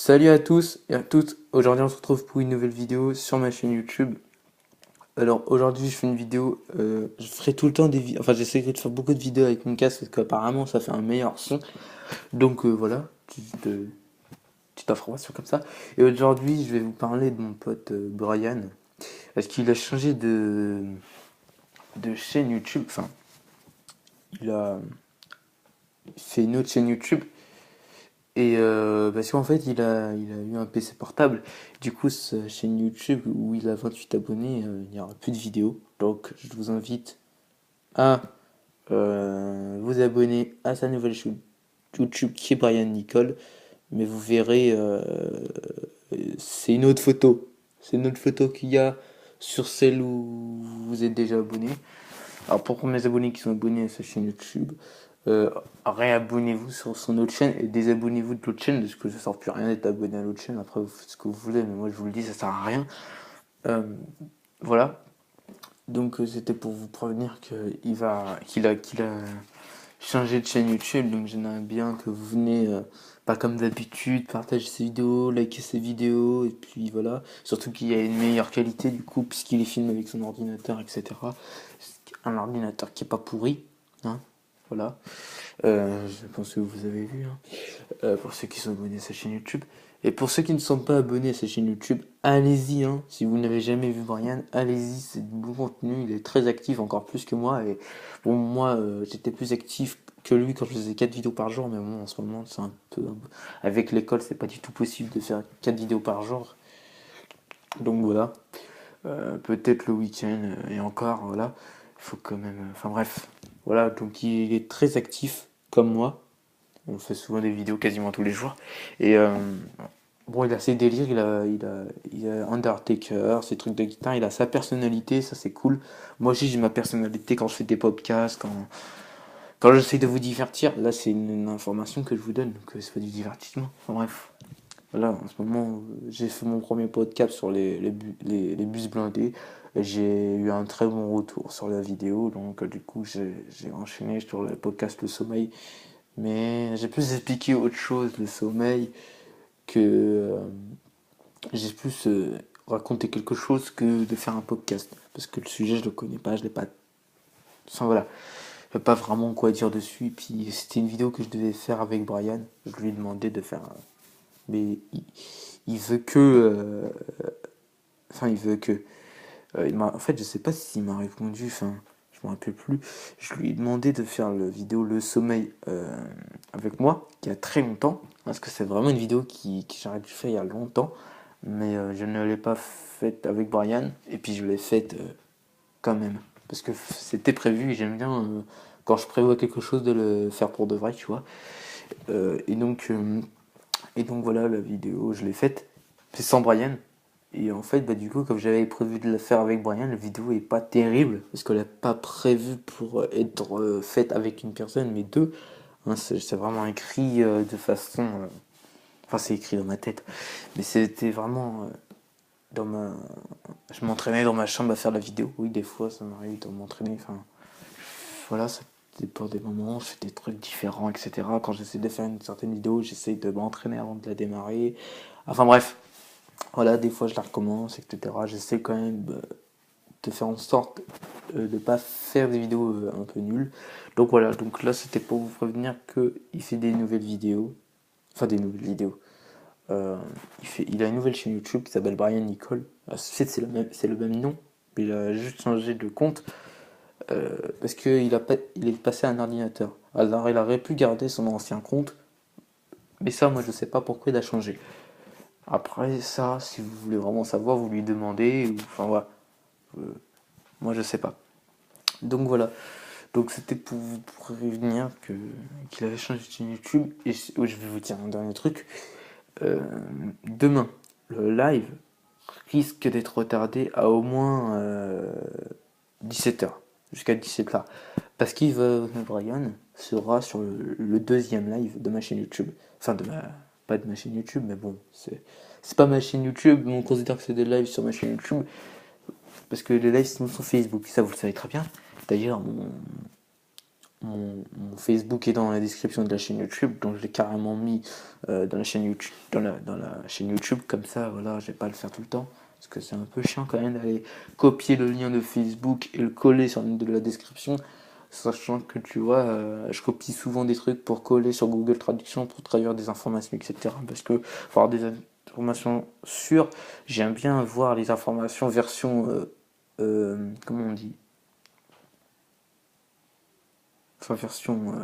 Salut à tous et à toutes, aujourd'hui on se retrouve pour une nouvelle vidéo sur ma chaîne YouTube. Alors aujourd'hui je fais une vidéo, je ferai tout le temps des vidéos, enfin j'essaierai de faire beaucoup de vidéos avec mon casque parce qu'apparemment ça fait un meilleur son. Donc voilà, petite information comme ça. Et aujourd'hui je vais vous parler de mon pote Brian, parce qu'il a changé de chaîne YouTube, enfin il a fait une autre chaîne YouTube. Et parce qu'en fait, il a eu un PC portable. Du coup, sa chaîne YouTube où il a 28 abonnés, il n'y aura plus de vidéos. Donc, je vous invite à vous abonner à sa nouvelle chaîne YouTube qui est Brian Nicole. Mais vous verrez, c'est une autre photo. C'est une autre photo qu'il y a sur celle où vous êtes déjà abonné. Alors, pour mes abonnés qui sont abonnés à sa chaîne YouTube, euh, réabonnez-vous sur son autre chaîne et désabonnez-vous de l'autre chaîne parce que ça sort plus rien d'être abonné à l'autre chaîne. Après, vous faites ce que vous voulez, mais moi je vous le dis, ça sert à rien. Euh, voilà. Donc, c'était pour vous prévenir qu'il a changé de chaîne YouTube. Donc, j'aimerais bien que vous venez, pas comme d'habitude, partager ses vidéos, liker ses vidéos, et puis voilà. Surtout qu'il y a une meilleure qualité du coup, puisqu'il est filmé avec son ordinateur, etc. Un ordinateur qui est pas pourri, hein. Voilà. Je pense que vous avez vu, hein. Pour ceux qui sont abonnés à sa chaîne YouTube. Et pour ceux qui ne sont pas abonnés à sa chaîne YouTube, allez-y, hein. Si vous n'avez jamais vu Brian, allez-y, c'est du bon contenu. Il est très actif, encore plus que moi. Et bon, moi, j'étais plus actif que lui quand je faisais 4 vidéos par jour. Mais bon, en ce moment, c'est un peu. Avec l'école, c'est pas du tout possible de faire 4 vidéos par jour. Donc voilà. Peut-être le week-end et encore, voilà. Il faut quand même. Enfin bref. Voilà, donc il est très actif, comme moi. On fait souvent des vidéos quasiment tous les jours. Et bon, il a ses délires, il a Undertaker, ses trucs de guitare, il a sa personnalité, ça c'est cool. Moi aussi j'ai ma personnalité quand je fais des podcasts, quand j'essaie de vous divertir. Là c'est une information que je vous donne, donc c'est pas du divertissement. Enfin bref. Voilà, en ce moment j'ai fait mon premier podcast sur les bus blindés. J'ai eu un très bon retour sur la vidéo, donc du coup j'ai enchaîné sur le podcast Le Sommeil. Mais j'ai plus expliqué autre chose, le sommeil, que j'ai plus raconté quelque chose que de faire un podcast. Parce que le sujet, je le connais pas, je l'ai pas. Enfin voilà, je sais pas vraiment quoi dire dessus. Et puis c'était une vidéo que je devais faire avec Brian. Je lui ai demandé de faire. Mais il veut que. Enfin, il veut que. En fait, je sais pas s'il m'a répondu. Enfin, je me rappelle plus. Je lui ai demandé de faire la vidéo Le Sommeil avec moi, qui a très longtemps. Parce que c'est vraiment une vidéo qui j'aurais dû faire il y a longtemps. Mais je ne l'ai pas faite avec Brian. Et puis je l'ai faite quand même. Parce que c'était prévu et j'aime bien quand je prévois quelque chose de le faire pour de vrai, tu vois. Euh, et donc, euh, et donc voilà, la vidéo, je l'ai faite. C'est sans Brian. Et en fait, bah, du coup, comme j'avais prévu de la faire avec Brian, la vidéo est pas terrible. Parce qu'elle n'est pas prévue pour être faite avec une personne, mais deux. Hein, c'est vraiment écrit de façon. Enfin, c'est écrit dans ma tête. Mais c'était vraiment dans ma. Je m'entraînais dans ma chambre à faire la vidéo. Oui, des fois, ça m'arrive de m'entraîner. Enfin, voilà, ça dépend des moments. Je fais des trucs différents, etc. Quand j'essaie de faire une certaine vidéo, j'essaie de m'entraîner avant de la démarrer. Enfin, bref. Voilà, des fois, je la recommence, etc. J'essaie quand même de faire en sorte de ne pas faire des vidéos un peu nulles. Donc voilà, donc là, c'était pour vous prévenir qu'il fait des nouvelles vidéos. Enfin, des nouvelles vidéos. Il a une nouvelle chaîne YouTube qui s'appelle Brian Nicole. C'est le même nom, mais il a juste changé de compte parce qu'il est passé à un ordinateur. Alors il aurait pu garder son ancien compte, mais ça, moi je sais pas pourquoi il a changé. Après ça, si vous voulez vraiment savoir, vous lui demandez. Enfin voilà, moi je sais pas. Donc voilà. Donc c'était pour vous prévenir qu'il avait changé de chaîne YouTube. Et je vais vous dire un dernier truc. Euh, Demain, le live risque d'être retardé à au moins 17h, jusqu'à 17h. Parce Brian sera sur le deuxième live de ma chaîne YouTube. Enfin, pas de ma chaîne YouTube, mais bon, c'est pas ma chaîne YouTube, mais on considère que c'est des lives sur ma chaîne YouTube. Parce que les lives sont sur Facebook, ça vous le savez très bien. D'ailleurs, mon Facebook est dans la description de la chaîne YouTube, donc je l'ai carrément mis dans la chaîne YouTube, dans la chaîne YouTube, comme ça, voilà, je vais pas le faire tout le temps, parce que c'est un peu chiant quand même d'aller copier le lien de Facebook et le coller sur de la description, sachant que tu vois, je copie souvent des trucs pour coller sur Google Traduction, pour traduire des informations, etc. Parce que pour avoir des informations sûres, j'aime bien voir les informations version, comment on dit, enfin version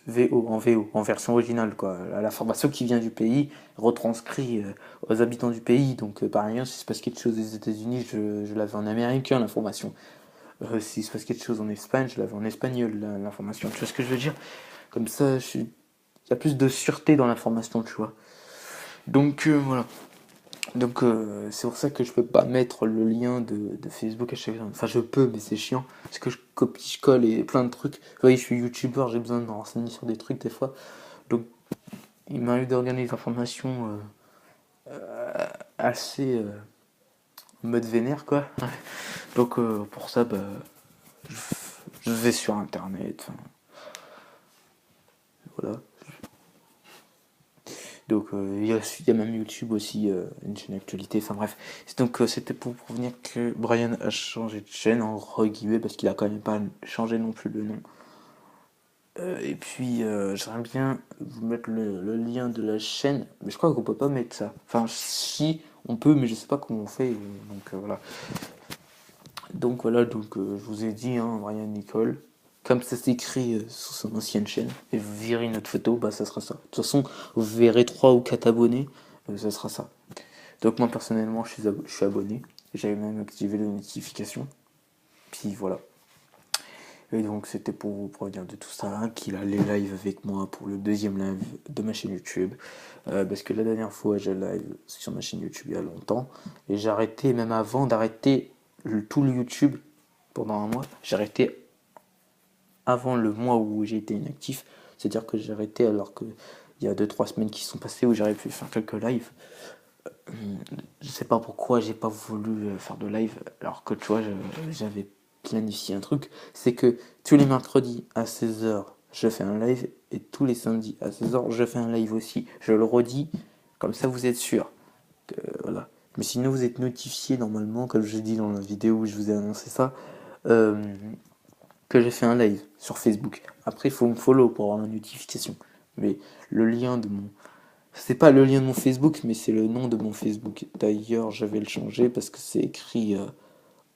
VO, en version originale, quoi. La formation qui vient du pays, retranscrit aux habitants du pays. Donc, par exemple, si se passe quelque chose des États-Unis, je l'avais en américain, l'information. Si se passe quelque chose en Espagne, je l'avais en espagnol, l'information. Tu vois ce que je veux dire? Comme ça, il y a plus de sûreté dans l'information, tu vois. Donc, voilà. Donc c'est pour ça que je peux pas mettre le lien de Facebook à chaque fois. Enfin je peux mais c'est chiant. Parce que je copie, je colle et plein de trucs. Vous voyez, je suis youtubeur, j'ai besoin de me renseigner sur des trucs des fois. Donc il m'arrive de regarder des informations assez en mode vénère quoi. Donc pour ça bah, je, je vais sur internet. Enfin, voilà. Donc il y a même YouTube aussi, une chaîne d'actualité, enfin bref. Donc c'était pour prévenir que Brian a changé de chaîne, en guillemets, parce qu'il a quand même pas changé non plus le nom. Et puis j'aimerais bien vous mettre le lien de la chaîne, mais je crois qu'on peut pas mettre ça. Enfin si, on peut, mais je sais pas comment on fait, donc voilà. Donc voilà, donc je vous ai dit, hein, Brian Nicole. Comme ça s'écrit sur son ancienne chaîne, et vous verrez notre photo, bah ça sera ça. De toute façon, vous verrez 3 ou 4 abonnés, ça sera ça. Donc moi personnellement, je suis abonné. J'avais même activé les notifications. Puis voilà. Et donc c'était pour vous prévenir de tout ça, qu'il allait live avec moi pour le deuxième live de ma chaîne YouTube. Parce que la dernière fois, j'ai live sur ma chaîne YouTube il y a longtemps. Et j'ai arrêté, même avant d'arrêter tout le YouTube pendant un mois, j'ai arrêté avant le mois où j'ai été inactif. C'est-à-dire que j'ai arrêté alors qu'il y a 2-3 semaines qui sont passées où j'aurais pu faire quelques lives. Je sais pas pourquoi j'ai pas voulu faire de live alors que tu vois, j'avais planifié un truc. C'est que tous les mercredis à 16h, je fais un live et tous les samedis à 16h, je fais un live aussi. Je le redis, comme ça vous êtes sûr. Voilà. Mais sinon, vous êtes notifié normalement, comme je dit dans la vidéo où je vous ai annoncé ça. Euh, que j'ai fait un live sur Facebook. Après, il faut me follow pour avoir la notification. Mais le lien de mon... C'est pas le lien de mon Facebook, mais c'est le nom de mon Facebook. D'ailleurs, je vais le changer parce que c'est écrit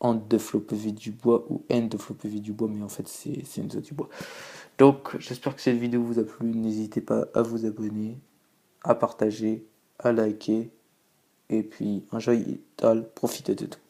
Ant de Floppv Dubois ou N de Floppv Dubois, mais en fait, c'est Enzo Dubois. Donc, j'espère que cette vidéo vous a plu. N'hésitez pas à vous abonner, à partager, à liker. Et puis, enjoy it all, profitez de tout.